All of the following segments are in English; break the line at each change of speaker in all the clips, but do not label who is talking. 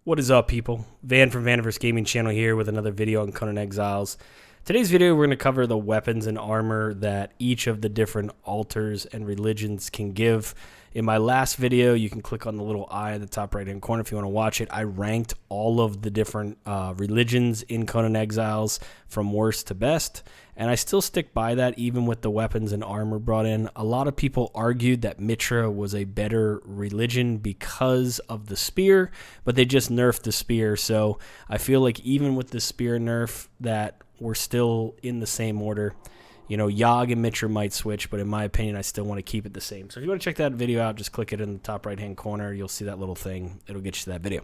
What is up, people? Van from Vaniverse Gaming Channel here with another video on Conan Exiles. Today's video, we're going to cover the weapons and armor that each of the different altars and religions can give. In my last video, you can click on the little eye in the top right-hand corner if you want to watch it. I ranked all of the different religions in Conan Exiles from worst to best, and I still stick by that even with the weapons and armor brought in. A lot of people argued that Mitra was a better religion because of the spear, but they just nerfed the spear, so I feel like even with the spear nerf that we're still in the same order. You know, Yogg and Mitra might switch, but in my opinion, I still want to keep it the same. So if you want to check that video out, just click it in the top right-hand corner. You'll see that little thing. It'll get you to that video.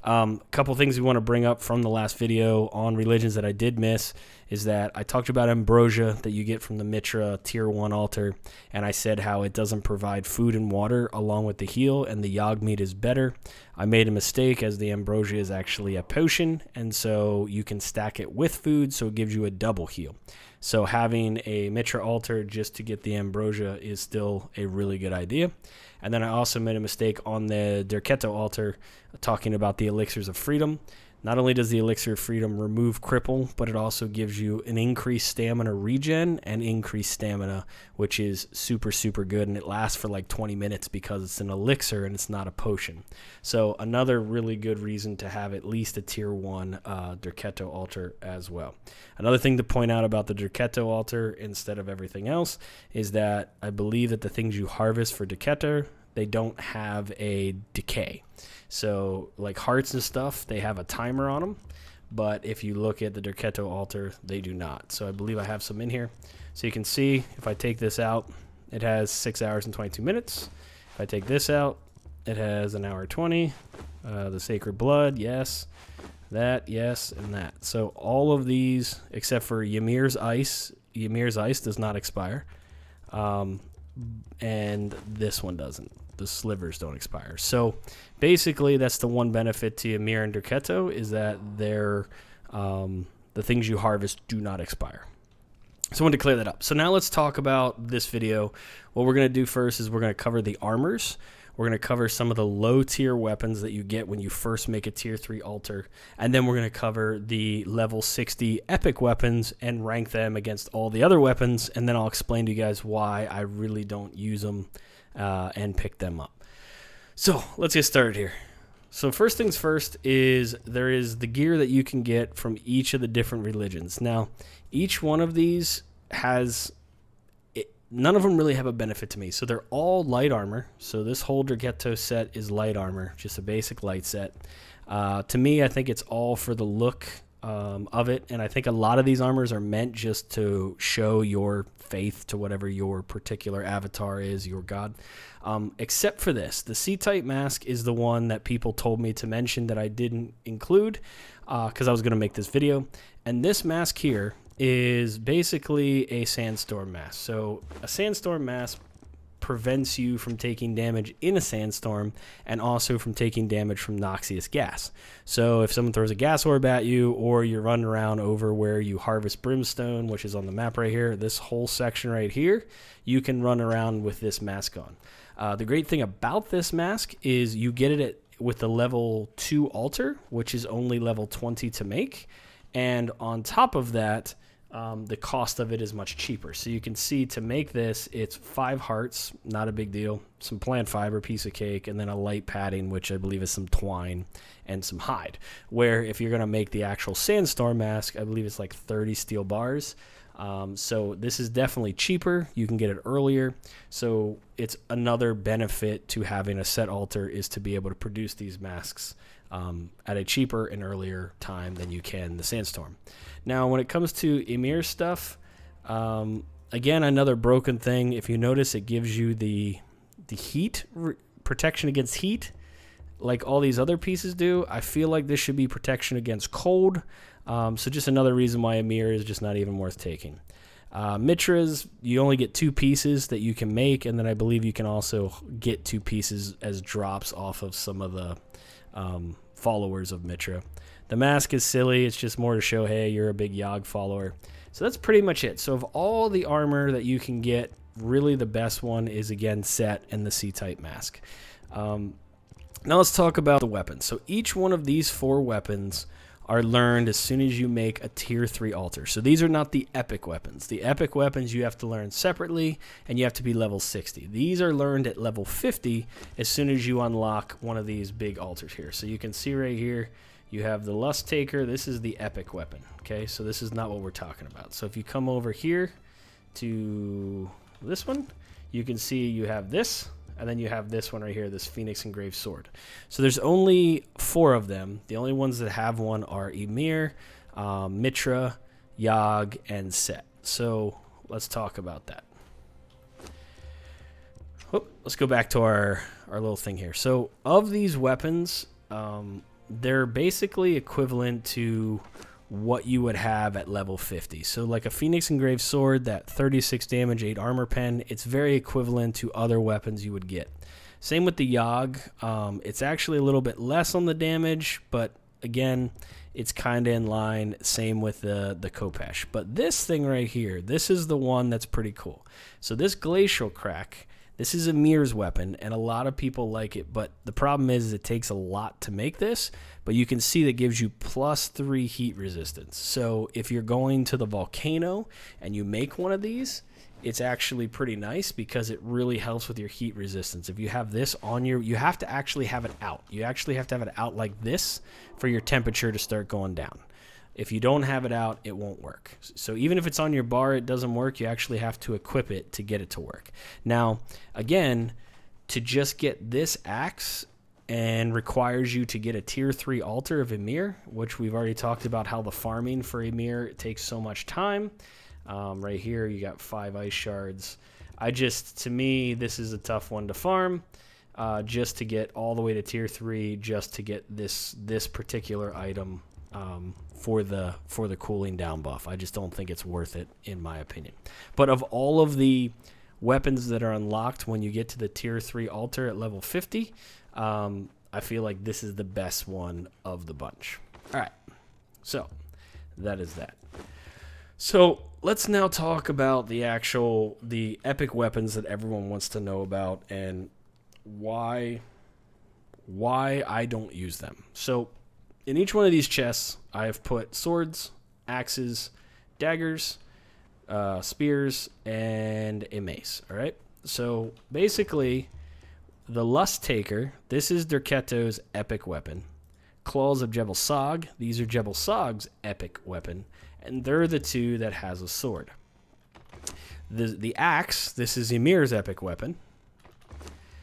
A couple things we want to bring up from the last video on religions that I did miss is that I talked about ambrosia that you get from the Mitra Tier 1 altar, and I said how it doesn't provide food and water along with the heal, and the Yogg meat is better. I made a mistake as the ambrosia is actually a potion, and so you can stack it with food, so it gives you a double heal. So having a Mitra altar just to get the ambrosia is still a really good idea. And then I also made a mistake on the Derketo altar talking about the elixirs of freedom. Not only does the elixir of freedom remove cripple, but it also gives you an increased stamina regen and increased stamina, which is super, super good. And it lasts for like 20 minutes because it's an elixir and it's not a potion. So another really good reason to have at least a tier 1 Derketo altar as well. Another thing to point out about the Derketo altar instead of everything else is that I believe that the things you harvest for Derketo, they don't have a decay. So like hearts and stuff, they have a timer on them, but if you look at the Derketo altar, they do not. So I believe I have some in here. So you can see if I take this out, it has 6 hours and 22 minutes. If I take this out, it has an hour 20. The Sacred Blood, yes. That, yes, and that. So all of these, except for Ymir's Ice does not expire. And this one doesn't. The slivers don't expire. So basically that's the one benefit to Ymir and Derketo is that they're the things you harvest do not expire. So I wanted to clear that up. So now let's talk about this video. What we're going to do first is we're going to cover the armors. We're going to cover some of the low tier weapons that you get when you first make a tier 3 altar. And then we're going to cover the level 60 epic weapons and rank them against all the other weapons. And then I'll explain to you guys why I really don't use them and pick them up. So let's get started here. So first things first is there is the gear that you can get from each of the different religions. Now, each one of these has... None of them really have a benefit to me. So they're all light armor. So this whole Derketo set is light armor, just a basic light set. To me, I think it's all for the look of it. And I think a lot of these armors are meant just to show your faith to whatever your particular avatar is, your god. Except for this. The C-type mask is the one that people told me to mention that I didn't include because I was going to make this video. And this mask here is basically a sandstorm mask. So a sandstorm mask prevents you from taking damage in a sandstorm and also from taking damage from noxious gas. So if someone throws a gas orb at you or you're running around over where you harvest brimstone, which is on the map right here, this whole section right here, you can run around with this mask on. The great thing about this mask is you get it with the level 2 altar, which is only level 20 to make. And on top of that, the cost of it is much cheaper. So you can see to make this, it's 5 hearts, not a big deal, some plant fiber, piece of cake, and then a light padding, which I believe is some twine and some hide. Where if you're going to make the actual sandstorm mask, I believe it's like 30 steel bars. So this is definitely cheaper. You can get it earlier. So it's another benefit to having a set altar is to be able to produce these masks at a cheaper and earlier time than you can the sandstorm. Now, when it comes to Ymir stuff, again, another broken thing. If you notice, it gives you the heat protection against heat, like all these other pieces do. I feel like this should be protection against cold. So just another reason why Ymir is just not even worth taking. Mitras, you only get 2 pieces that you can make, and then I believe you can also get 2 pieces as drops off of some of the followers of Mitra. The mask is silly. It's just more to show, hey, you're a big Yogg follower. So that's pretty much it. So of all the armor that you can get, really the best one is, again, Set and the C-type mask. Now let's talk about the weapons. So each one of these 4 weapons are learned as soon as you make a tier 3 altar. So these are not the epic weapons. The epic weapons you have to learn separately, and you have to be level 60. These are learned at level 50 as soon as you unlock one of these big altars here. So you can see right here, you have the Lust Taker. This is the epic weapon, okay? So this is not what we're talking about. So if you come over here to this one, you can see you have this, and then you have this one right here, this Phoenix Engraved Sword. So there's only 4 of them. The only ones that have one are Ymir, Mitra, Yogg, and Set. So let's talk about that. Oh, let's go back to our little thing here. So of these weapons, they're basically equivalent to what you would have at level 50. So like a Phoenix Engraved Sword, that 36 damage, 8 armor pen, it's very equivalent to other weapons you would get. Same with the Yogg. It's actually a little bit less on the damage, but again, it's kind of in line. Same with the Khopesh. But this thing right here, this is the one that's pretty cool. So this Glacial Crack, this is Ymir's weapon, and a lot of people like it, but the problem is it takes a lot to make this, but you can see that gives you +3 heat resistance. So if you're going to the volcano and you make one of these, it's actually pretty nice because it really helps with your heat resistance. If you have this on your, you have to actually have it out. You actually have to have it out like this for your temperature to start going down. If you don't have it out, it won't work. So even if it's on your bar, it doesn't work. You actually have to equip it to get it to work. Now, again, to just get this axe and requires you to get a tier 3 altar of Ymir, which we've already talked about how the farming for Ymir takes so much time. Right here, you got 5 ice shards. To me, this is a tough one to farm. Just to get all the way to tier 3, just to get this particular item for the cooling down buff. I just don't think it's worth it, in my opinion. But of all of the weapons that are unlocked when you get to the tier 3 altar at level 50, I feel like this is the best one of the bunch. All right, so that is that. So let's now talk about the epic weapons that everyone wants to know about and why I don't use them. So in each one of these chests, I have put swords, axes, daggers, spears, and a mace. All right. So basically, the Lust Taker, this is Derketo's epic weapon. Claws of Jebel Sog, these are Jebel Sog's epic weapon, and they're the 2 that has a sword. The axe, this is Ymir's epic weapon.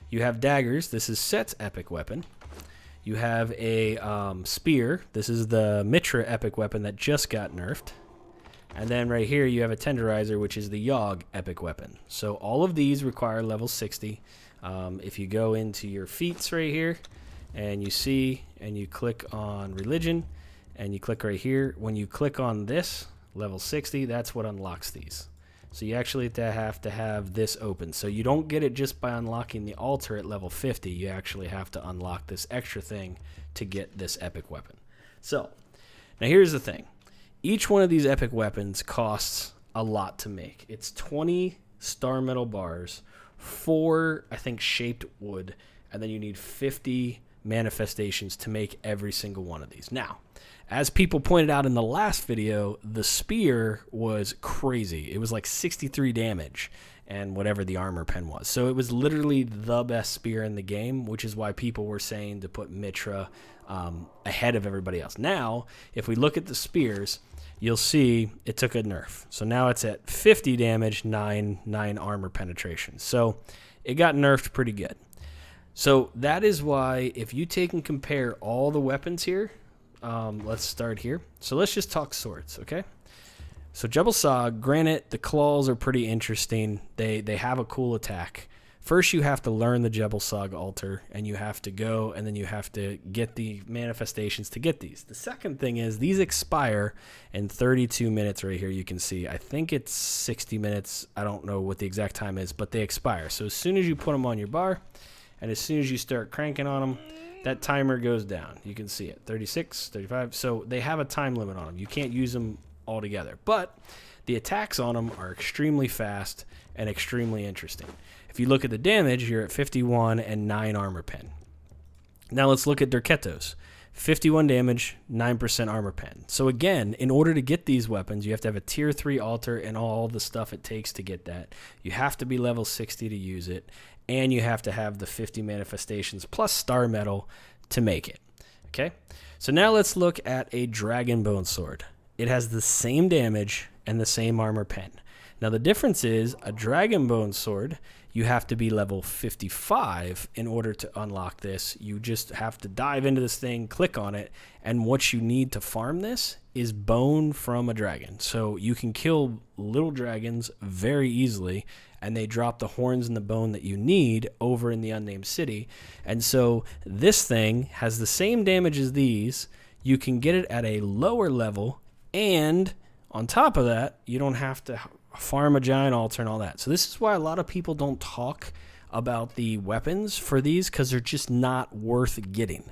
You have daggers, this is Set's epic weapon. You have a spear, this is the Mitra epic weapon that just got nerfed. And then right here you have a Tenderizer, which is the Yogg epic weapon. So all of these require level 60. If you go into your feats right here, and you see, and you click on religion, and you click right here, when you click on this, level 60, that's what unlocks these. So you actually have to have this open. So you don't get it just by unlocking the altar at level 50. You actually have to unlock this extra thing to get this epic weapon. So now here's the thing. Each one of these epic weapons costs a lot to make. It's 20 star metal bars, 4, I think, shaped wood, and then you need 50 manifestations to make every single one of these. Now, as people pointed out in the last video, the spear was crazy. It was like 63 damage and whatever the armor pen was. So it was literally the best spear in the game, which is why people were saying to put Mitra ahead of everybody else. Now, if we look at the spears, you'll see it took a nerf. So now it's at 50 damage, 9 armor penetration. So it got nerfed pretty good. So that is why if you take and compare all the weapons here, let's start here. So let's just talk swords, okay? So Jebel Sog, granted, the claws are pretty interesting. They have a cool attack. First, you have to learn the Jebel Sog altar, and you have to go, and then you have to get the manifestations to get these. The second thing is these expire in 32 minutes right here. You can see, I think it's 60 minutes. I don't know what the exact time is, but they expire. So as soon as you put them on your bar, and as soon as you start cranking on them, that timer goes down. You can see it, 36, 35. So they have a time limit on them. You can't use them all together. But the attacks on them are extremely fast and extremely interesting. If you look at the damage, you're at 51 and 9 armor pen. Now let's look at Derketos. 51 damage, 9% armor pen. So again, in order to get these weapons, you have to have a tier 3 altar and all the stuff it takes to get that. You have to be level 60 to use it, and you have to have the 50 manifestations plus star metal to make it. Okay? So now let's look at a Dragonbone sword. It has the same damage and the same armor pen. Now the difference is a Dragonbone sword, you have to be level 55 in order to unlock this. You just have to dive into this thing, click on it, and what you need to farm this is bone from a dragon. So you can kill little dragons very easily, and they drop the horns and the bone that you need over in the unnamed city. And so this thing has the same damage as these. You can get it at a lower level, and on top of that, you don't have to farm a giant altar and all that. So this is why a lot of people don't talk about the weapons for these, because they're just not worth getting.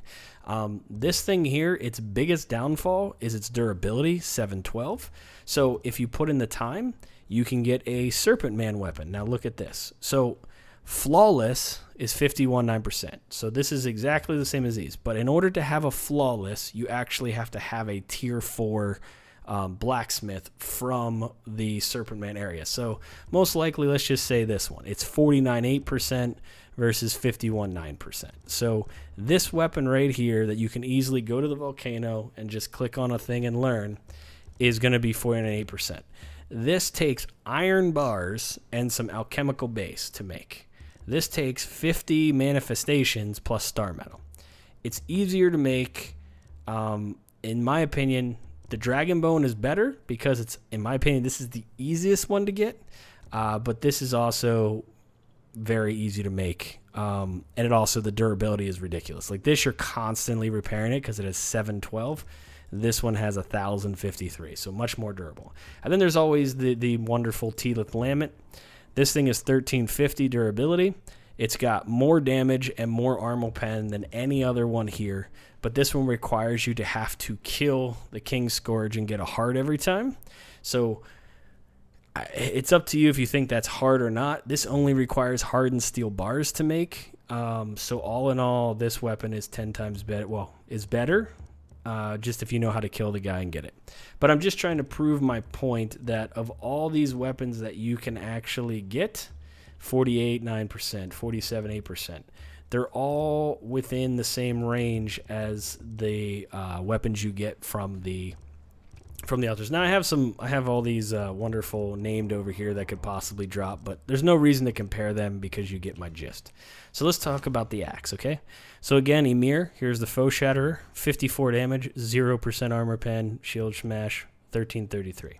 This thing here, its biggest downfall is its durability, 712. So if you put in the time, you can get a Serpent Man weapon. Now look at this. So flawless is 51.9%. So this is exactly the same as these. But in order to have a flawless, you actually have to have a tier 4 blacksmith from the Serpent Man area. So most likely, let's just say this one. It's 49.8% versus 51.9%. So this weapon right here that you can easily go to the volcano and just click on a thing and learn is going to be 49.8%. This takes iron bars and some alchemical base to make. This takes 50 manifestations plus star metal. It's easier to make. In my opinion, the Dragonbone is better because it's, in my opinion, this is the easiest one to get. But this is also very easy to make. And it also, the durability is ridiculous. Like this, you're constantly repairing it because it has 712. This one has 1,053, so much more durable. And then there's always the wonderful Teelith Lament. This thing is 1,350 durability. It's got more damage and more armor pen than any other one here, but this one requires you to have to kill the King's Scourge and get a heart every time. So it's up to you if you think that's hard or not. This only requires hardened steel bars to make. So all in all, this weapon is 10 times better. Well, is better. Just if you know how to kill the guy and get it. But I'm just trying to prove my point that of all these weapons that you can actually get, 48.9%, 47.8%, they're all within the same range as the weapons you get from the altars. Now I have all these wonderful named over here that could possibly drop, but there's no reason to compare them because you get my gist. So let's talk about the axe, okay? So again, Ymir, here's the Foe Shatterer, 54 damage, 0% armor pen, shield smash, 1333.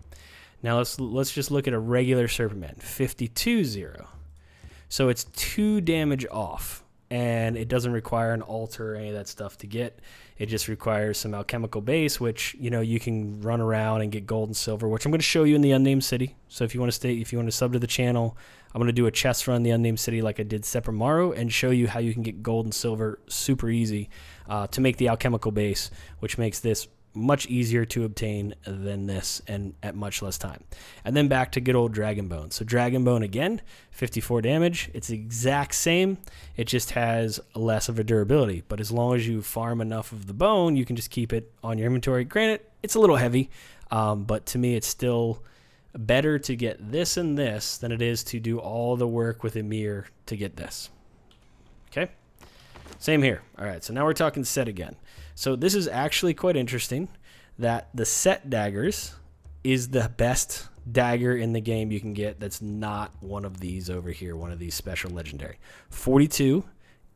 Now let's just look at a regular Serpent Man, 52-0. So it's 2 damage off, and it doesn't require an altar or any of that stuff to get. It just requires some alchemical base, which, you know, you can run around and get gold and silver, which I'm going to show you in the Unnamed City. So if you want to sub to the channel, I'm going to do a chest run in the Unnamed City like I did Sepramaru and show you how you can get gold and silver super easy to make the alchemical base, which makes this much easier to obtain than this and at much less time. And then back to good old Dragonbone. So Dragonbone again, 54 damage. It's the exact same. It just has less of a durability. But as long as you farm enough of the bone, you can just keep it on your inventory. Granted, it's a little heavy, but to me it's still better to get this and this than it is to do all the work with Ymir to get this. Okay? Same here. All right, so now we're talking set again. So this is actually quite interesting that the set daggers is the best dagger in the game you can get that's not one of these over here, one of these special legendary. 42,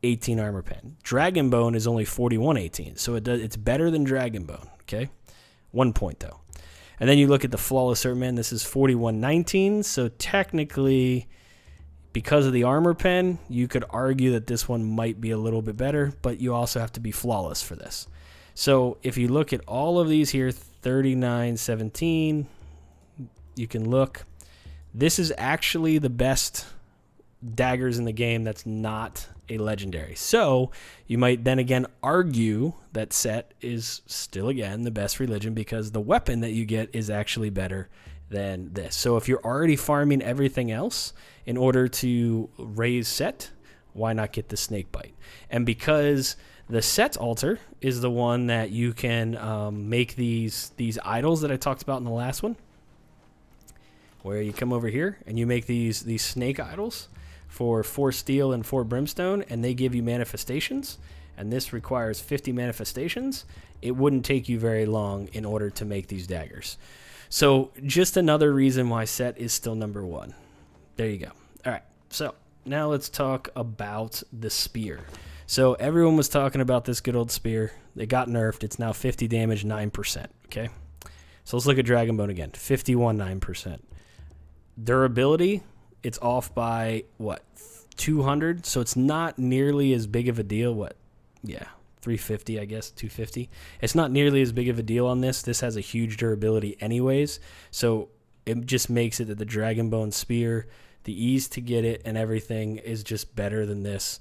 18 armor pen. Dragonbone is only 41, 18, so it's better than Dragonbone, okay? 1 point, though. And then you look at the Flawless Serpent Man. This is 41, 19, so technically, because of the armor pen, you could argue that this one might be a little bit better, but you also have to be flawless for this. So if you look at all of these here, 39, 17, you can look. This is actually the best daggers in the game that's not a legendary. So you might then again argue that set is still again the best religion because the weapon that you get is actually better than this. So if you're already farming everything else in order to raise set, why not get the snake bite? And because the set altar is the one that you can make these idols that I talked about in the last one, where you come over here and you make these snake idols for 4 steel and 4 brimstone, and they give you manifestations, and this requires 50 manifestations. It wouldn't take you very long in order to make these daggers. So just another reason why set is still number 1. There you go. All right, so now let's talk about the spear. So everyone was talking about this good old spear. It got nerfed. It's now 50 damage, 9%, okay? So let's look at Dragonbone again, 51, 9%. Durability, it's off by, what, 200? So it's not nearly as big of a deal. What? Yeah, 350, I guess, 250. It's not nearly as big of a deal on this. This has a huge durability anyways. So it just makes it that the Dragonbone spear, the ease to get it and everything is just better than this.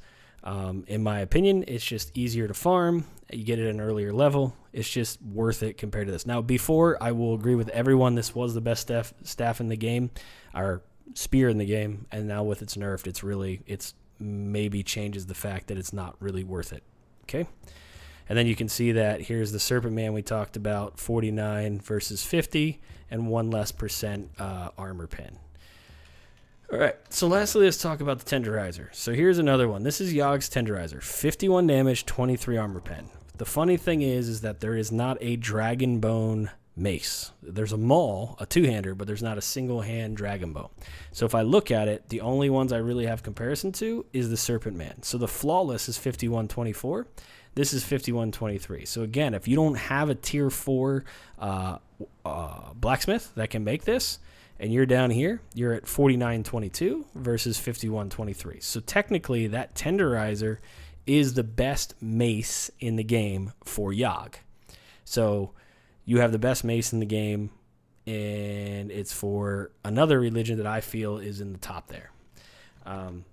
In my opinion, it's just easier to farm. You get it at an earlier level. It's just worth it compared to this. Now, before, I will agree with everyone, this was the best staff in the game, or spear in the game, and now with its nerfed, it's maybe changes the fact that it's not really worth it. Okay? And then you can see that here's the Serpent Man we talked about, 49 versus 50, and 1 less percent armor pen. All right, so lastly, let's talk about the Tenderizer. So here's another one. This is Yogg's Tenderizer, 51 damage, 23 armor pen. The funny thing is that there is not a Dragonbone mace. There's a maul, a two-hander, but there's not a single-hand Dragonbone. So if I look at it, the only ones I really have comparison to is the Serpent Man. So the Flawless is 51-24. This is 51-23. So again, if you don't have a tier 4 blacksmith that can make this, and you're down here, you're at 49-22 versus 51-23. So technically, that Tenderizer is the best mace in the game for Yogg. So you have the best mace in the game, and it's for another religion that I feel is in the top there.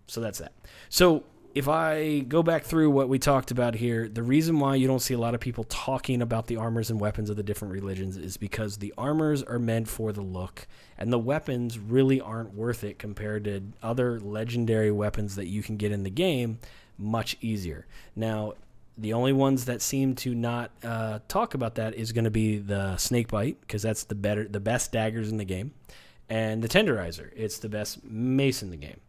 So that's that. So if I go back through what we talked about here, the reason why you don't see a lot of people talking about the armors and weapons of the different religions is because the armors are meant for the look, and the weapons really aren't worth it compared to other legendary weapons that you can get in the game much easier. Now, the only ones that seem to not talk about that is going to be the Snakebite, because that's the best daggers in the game, and the Tenderizer. It's the best mace in the game.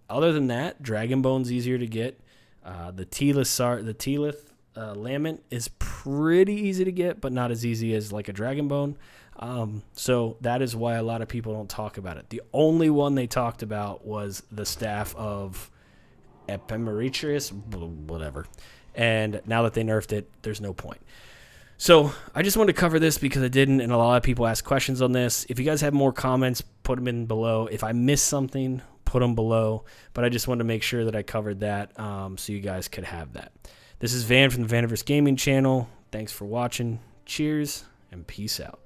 Other than that, Dragonbone's easier to get. The Teelith Lament is pretty easy to get, but not as easy as like a Dragonbone. So that is why a lot of people don't talk about it. The only one they talked about was the staff of Ephemeritris, whatever. And now that they nerfed it, there's no point. So I just wanted to cover this because I didn't, and a lot of people asked questions on this. If you guys have more comments, put them in below. If I missed something, put them below. But I just wanted to make sure that I covered that so you guys could have that. This is Van from the Vaniverse Gaming Channel. Thanks for watching. Cheers and peace out.